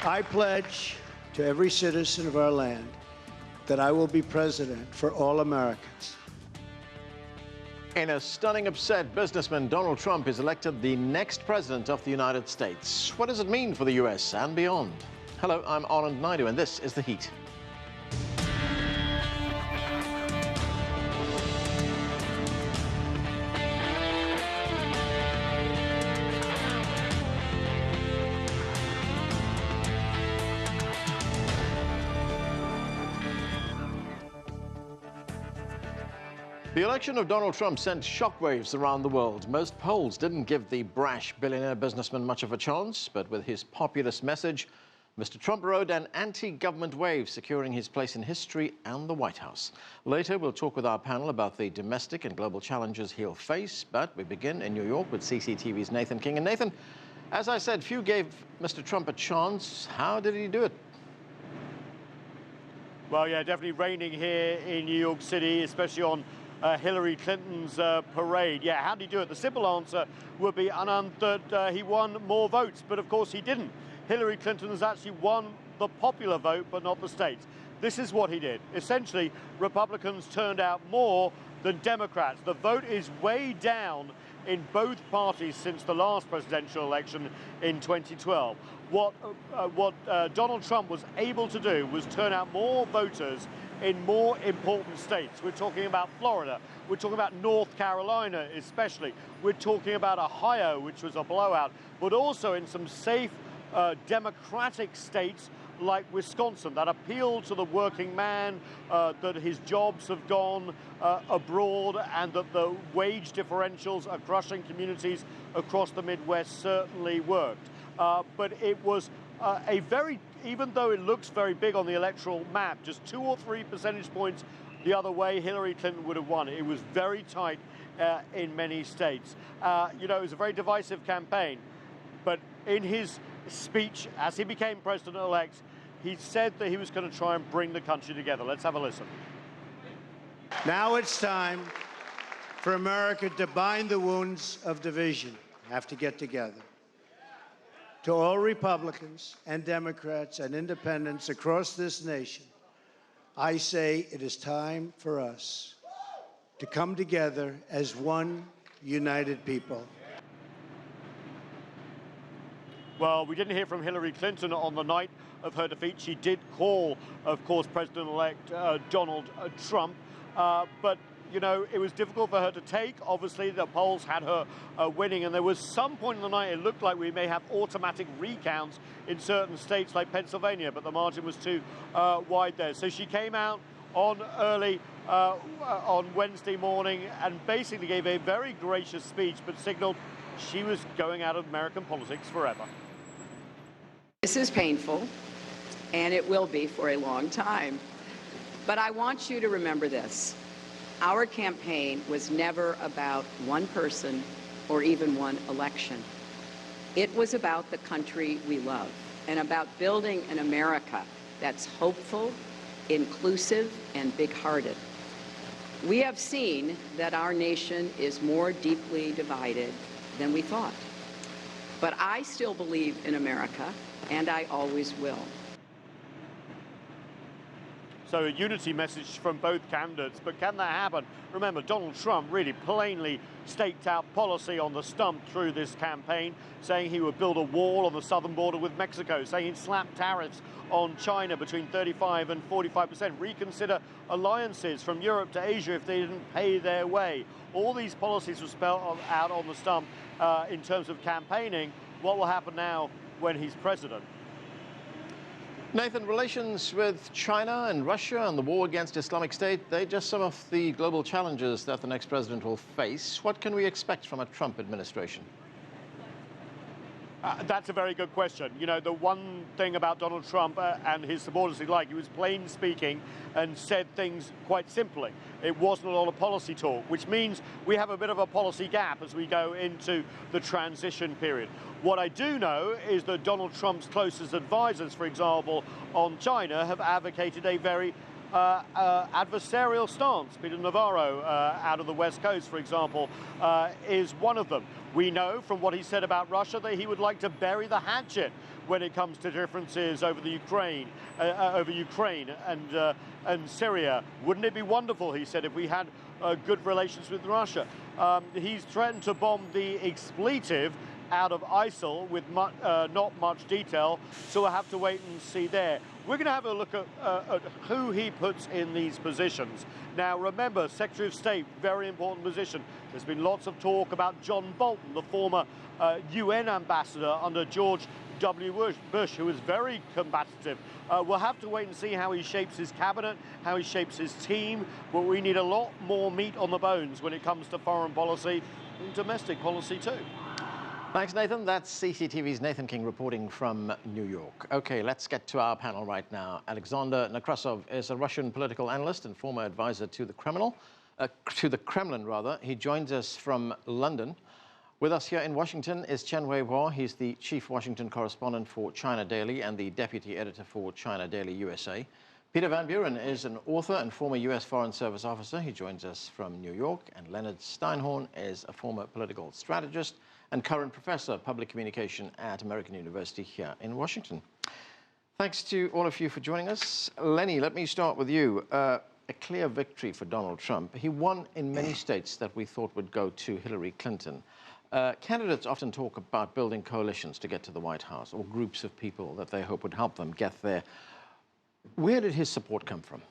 I pledge to every citizen of our land that I will be president for all Americans. In a stunning upset, businessman Donald Trump is elected the next president of the United States. What does it mean for the US and beyond? Hello, I'm Anand Naidu, and this is The Heat. The election of Donald Trump sent shockwaves around the world. Most polls didn't give the brash billionaire businessman much of a chance, but with his populist message, Mr. Trump rode an anti-government wave, securing his place in history and the White House. Later, we'll talk with our panel about the domestic and global challenges he'll face, but we begin in New York with CCTV's Nathan King. And Nathan, as I said, few gave Mr. Trump a chance. How did he do it? Well, yeah, definitely raining here in New York City, especially on Hillary Clinton's parade. Yeah, how did he do it? The simple answer would be, Anand, that he won more votes, but of course he didn't. Hillary Clinton has actually won the popular vote, but not the states. This is what he did. Essentially, Republicans turned out more than Democrats. The vote is way down in both parties since the last presidential election in 2012. What Donald Trump was able to do was turn out more voters in more important states. We're talking about Florida. We're talking about North Carolina especially. We're talking about Ohio, which was a blowout, but also in some safe Democratic states like Wisconsin that appeal to the working man, that his jobs have gone abroad and that the wage differentials are crushing communities across the Midwest certainly worked. But it was even though it looks very big on the electoral map, just 2 or 3 percentage points the other way, Hillary Clinton would have won. It was very tight in many states. It was a very divisive campaign, but in his speech as he became president-elect, he said that he was going to try and bring the country together. Let's have a listen. Now it's time for America to bind the wounds of division. Have to get together. To all Republicans and Democrats and independents across this nation, I say it is time for us to come together as one united people. Well, we didn't hear from Hillary Clinton on the night of her defeat. She did call, of course, President-elect Donald Trump, but it was difficult for her to take. Obviously, the polls had her winning, and there was some point in the night it looked like we may have automatic recounts in certain states like Pennsylvania, but the margin was too wide there. So she came out on Wednesday morning and basically gave a very gracious speech, but signaled she was going out of American politics forever. This is painful, and it will be for a long time. But I want you to remember this. Our campaign was never about one person or even one election. It was about the country we love and about building an America that's hopeful, inclusive, and big-hearted. We have seen that our nation is more deeply divided than we thought. But I still believe in America, and I always will. So a unity message from both candidates, but can that happen? Remember, Donald Trump really plainly staked out policy on the stump through this campaign, saying he would build a wall on the southern border with Mexico, saying he'd slap tariffs on China between 35 and 45%, reconsider alliances from Europe to Asia if they didn't pay their way. All these policies were spelled out on the stump in terms of campaigning. What will happen now when he's president? Nathan, relations with China and Russia and the war against Islamic State, they're just some of the global challenges that the next president will face. What can we expect from a Trump administration? That's a very good question. The one thing about Donald Trump and his supporters he was plain speaking and said things quite simply. It wasn't a lot of policy talk, which means we have a bit of a policy gap as we go into the transition period. What I do know is that Donald Trump's closest advisors, for example, on China, have advocated a very adversarial stance. Peter Navarro out of the West Coast, for example, is one of them. We know from what he said about Russia that he would like to bury the hatchet when it comes to differences over the Ukraine and Syria. Wouldn't it be wonderful, he said, if we had good relations with Russia? He's threatened to bomb the expletive out of ISIL with not much detail, so we'll have to wait and see there. We're going to have a look at who he puts in these positions. Now, remember, Secretary of State, very important position. There's been lots of talk about John Bolton, the former UN ambassador under George W. Bush, who was very combative. We'll have to wait and see how he shapes his cabinet, how he shapes his team. But we need a lot more meat on the bones when it comes to foreign policy and domestic policy too. Thanks, Nathan. That's CCTV's Nathan King reporting from New York. Okay, let's get to our panel right now. Alexander Nekrassov is a Russian political analyst and former advisor to the Kremlin. He joins us from London. With us here in Washington is Chen Weihua. He's the chief Washington correspondent for China Daily and the deputy editor for China Daily USA. Peter Van Buren is an author and former U.S. Foreign Service officer. He joins us from New York. And Leonard Steinhorn is a former political strategist and current professor of public communication at American University here in Washington. Thanks to all of you for joining us. Lenny, let me start with you. A clear victory for Donald Trump. He won in many states that we thought would go to Hillary Clinton. Candidates often talk about building coalitions to get to the White House, or groups of people that they hope would help them get there. Where did his support come from?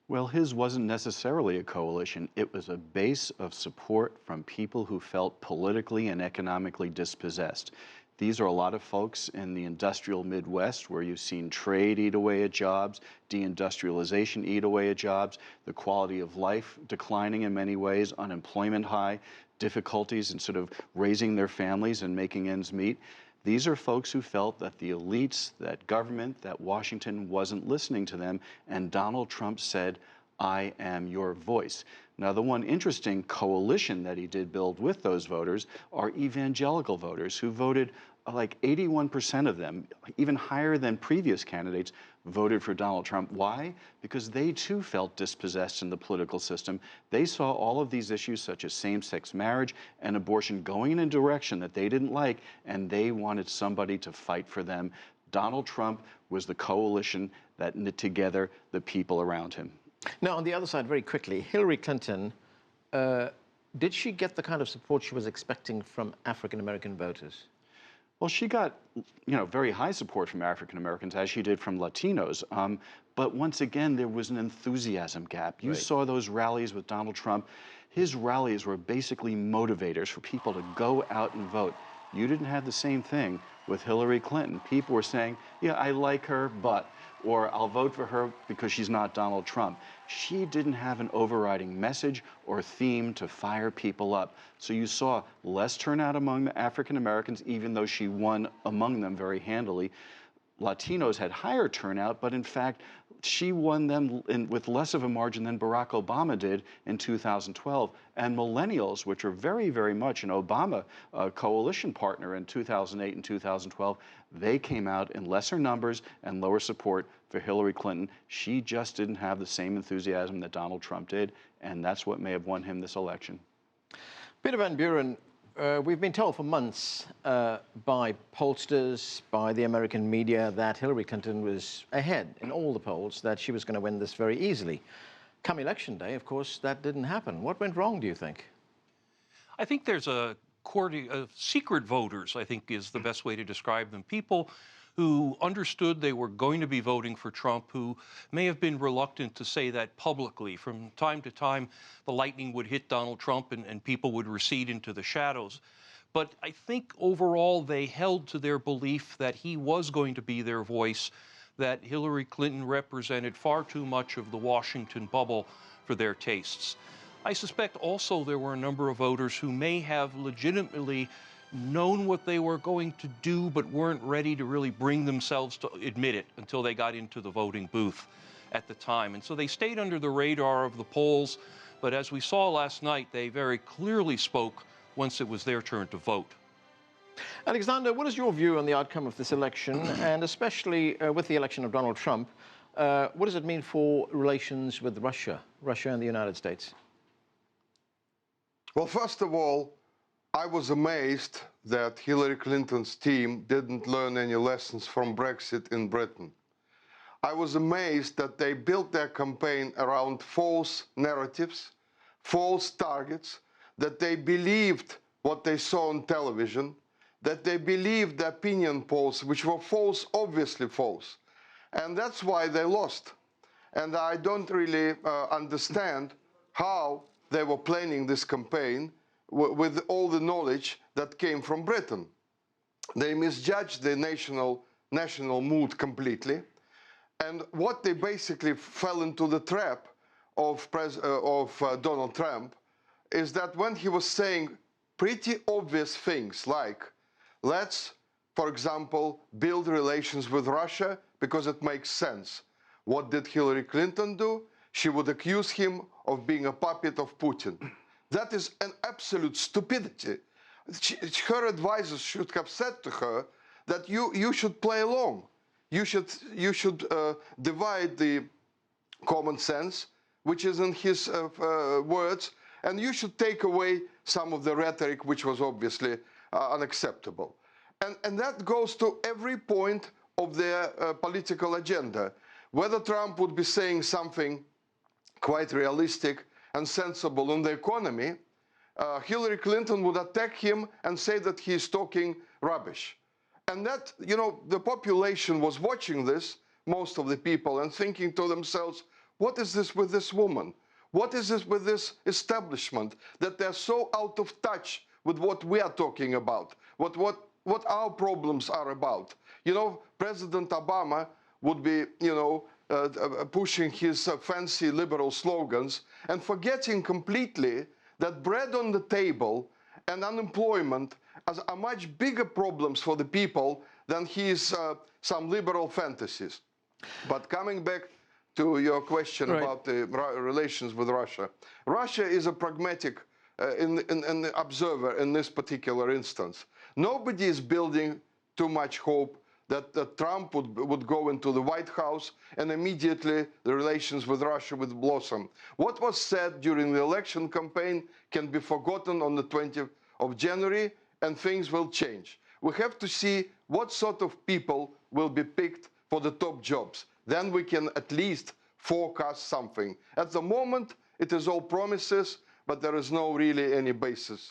Well, his wasn't necessarily a coalition. It was a base of support from people who felt politically and economically dispossessed. These are a lot of folks in the industrial Midwest where you've seen trade eat away at jobs, deindustrialization eat away at jobs, the quality of life declining in many ways, unemployment high, difficulties in sort of raising their families and making ends meet. These are folks who felt that the elites, that government, that Washington wasn't listening to them, and Donald Trump said, "I am your voice." Now, the one interesting coalition that he did build with those voters are evangelical voters who voted, like 81% of them, even higher than previous candidates, voted for Donald Trump. Why? Because they too felt dispossessed in the political system. They saw all of these issues such as same-sex marriage and abortion going in a direction that they didn't like, and they wanted somebody to fight for them. Donald Trump was the coalition that knit together the people around him. Now, on the other side, very quickly, Hillary Clinton, did she get the kind of support she was expecting from African-American voters? Well, she got, very high support from African Americans, as she did from Latinos. But once again, there was an enthusiasm gap. You saw those rallies with Donald Trump. His rallies were basically motivators for people to go out and vote. You didn't have the same thing with Hillary Clinton. People were saying, yeah, I like her, but, or I'll vote for her because she's not Donald Trump. She didn't have an overriding message or theme to fire people up. So you saw less turnout among the African Americans, even though she won among them very handily. Latinos had higher turnout, but in fact, she won them with less of a margin than Barack Obama did in 2012. And millennials, which are very, very much an Obama coalition partner in 2008 and 2012, they came out in lesser numbers and lower support for Hillary Clinton. She just didn't have the same enthusiasm that Donald Trump did, and that's what may have won him this election. Peter Van Buren, we've been told for months by pollsters, by the American media, that Hillary Clinton was ahead in all the polls, that she was going to win this very easily. Come election day, of course, that didn't happen. What went wrong, do you think? I think there's a secret voters, I think, is the best way to describe them. People who understood they were going to be voting for Trump, who may have been reluctant to say that publicly. From time to time, the lightning would hit Donald Trump and people would recede into the shadows. But I think overall they held to their belief that he was going to be their voice, that Hillary Clinton represented far too much of the Washington bubble for their tastes. I suspect also there were a number of voters who may have legitimately known what they were going to do, but weren't ready to really bring themselves to admit it until they got into the voting booth at the time. And so they stayed under the radar of the polls, but as we saw last night, they very clearly spoke once it was their turn to vote. Alexander, what is your view on the outcome of this election, and especially with the election of Donald Trump? What does it mean for relations with Russia and the United States? Well, first of all, I was amazed that Hillary Clinton's team didn't learn any lessons from Brexit in Britain. I was amazed that they built their campaign around false narratives, false targets, that they believed what they saw on television, that they believed the opinion polls, which were false, obviously false. And that's why they lost. And I don't really understand how they were planning this campaign with all the knowledge that came from Britain. They misjudged the national mood completely. And what they basically fell into the trap of Donald Trump is that when he was saying pretty obvious things like, let's, for example, build relations with Russia because it makes sense. What did Hillary Clinton do? She would accuse him of being a puppet of Putin. That is an absolute stupidity. Her advisors should have said to her that you should play along. You should divide the common sense, which is in his words, and you should take away some of the rhetoric, which was obviously unacceptable. And that goes to every point of their political agenda. Whether Trump would be saying something quite realistic and sensible on the economy, Hillary Clinton would attack him and say that he's talking rubbish. And that, you know, the population was watching this, most of the people, and thinking to themselves, what is this with this woman? What is this with this establishment that they're so out of touch with what we are talking about, what our problems are about? You know, President Obama would be, you know, pushing his fancy liberal slogans and forgetting completely that bread on the table and unemployment are much bigger problems for the people than his some liberal fantasies. But coming back to your question about the relations with Russia, Russia is a pragmatic an observer in this particular instance. Nobody is building too much hope that Trump would go into the White House and immediately the relations with Russia would blossom. What was said during the election campaign can be forgotten on the 20th of January, and things will change. We have to see what sort of people will be picked for the top jobs. Then we can at least forecast something. At the moment, it is all promises, but there is no really any basis.